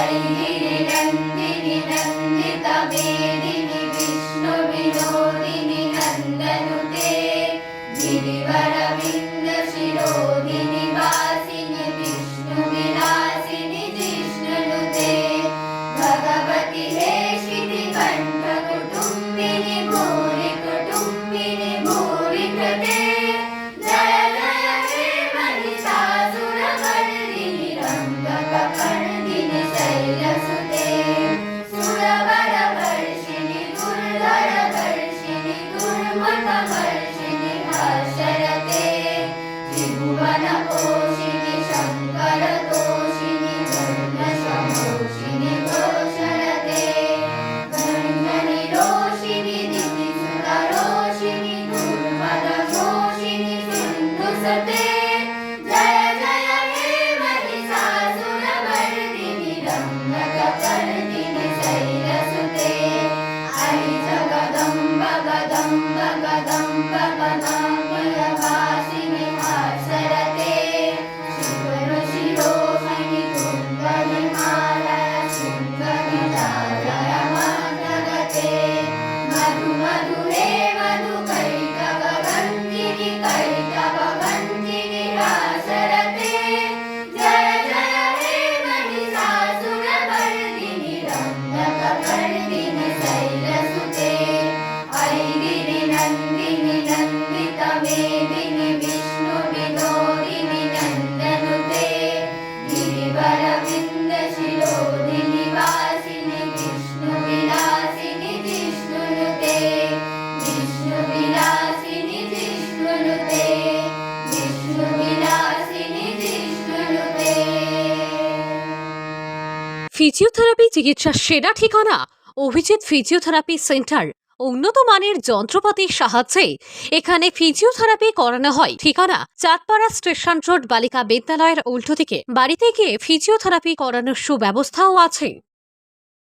ऐगिरिनन्दिनि नन्दितमेदिनि विष्णुविनोदिनि नन्दनुते गिरिवरविन्दशिरोधिनि वासिनि विष्णुविलासिनि जिष्णुनुते भगवति हेशिति कण्ठकुटुम्बिनि भूरि कुटुम्बिनि भूरि कृते जय जय हे महिषासुरमर्दिनि रम्भकपर्दिनि शैलसुते सुरवरवर्षिणि दुर्धरवर्षिणि दुर्मतवर्षिणि हर्षरते त्रिभुवनपोषिणि शङ्करतोषिणि धर्मशमोषिणि घोषरते गङ्गनिरोषिणि दितिसुतरोषिणि दुर्मदघोषिणि सिन्धुसते जय जय हे महिषासुरमर्दिनि रम्भकपर्दिनि शैलसुते हरि जगदम्ब गदम्ब गदम्ब गदामयवासिनि हर्षरते शिवशिरोमणि कुन्दनिमालय शृङ्गनिजालयमानगते मधु मधुरे मधुकैटभगन्धिनि कैटभगन्धिनि हासरते जय जय हे महिषासुरमर्दिनि रम्भकपर्दिनि शैलसुते ऐगिरिनन्दिनि नन्दितमेदिनि विष्णुविनोदिनि नन्दनुते गिरिवरविन्दशिरोधिनि वासिनि विष्णुविलासिनि जिष्णुनुते विष्णुविलासिनि जिष्णुनुते विष्णुविलासिनि जिष्णुनुते। ফিজিওথেরাপি চিকিৎসার সেরা ঠিকানা অভিজিৎ ফিজিওথেরাপি সেন্টার। উন্নত মানের যন্ত্রপাতির সাহায্যে এখানে ফিজিওথেরাপি করানো হয়। ঠিকানা চাঁদপাড়া স্টেশন রোড, বালিকা বিদ্যালয়ের উল্টো দিকে। বাড়িতে গিয়ে ফিজিওথেরাপি করানোর সুব্যবস্থাও আছে।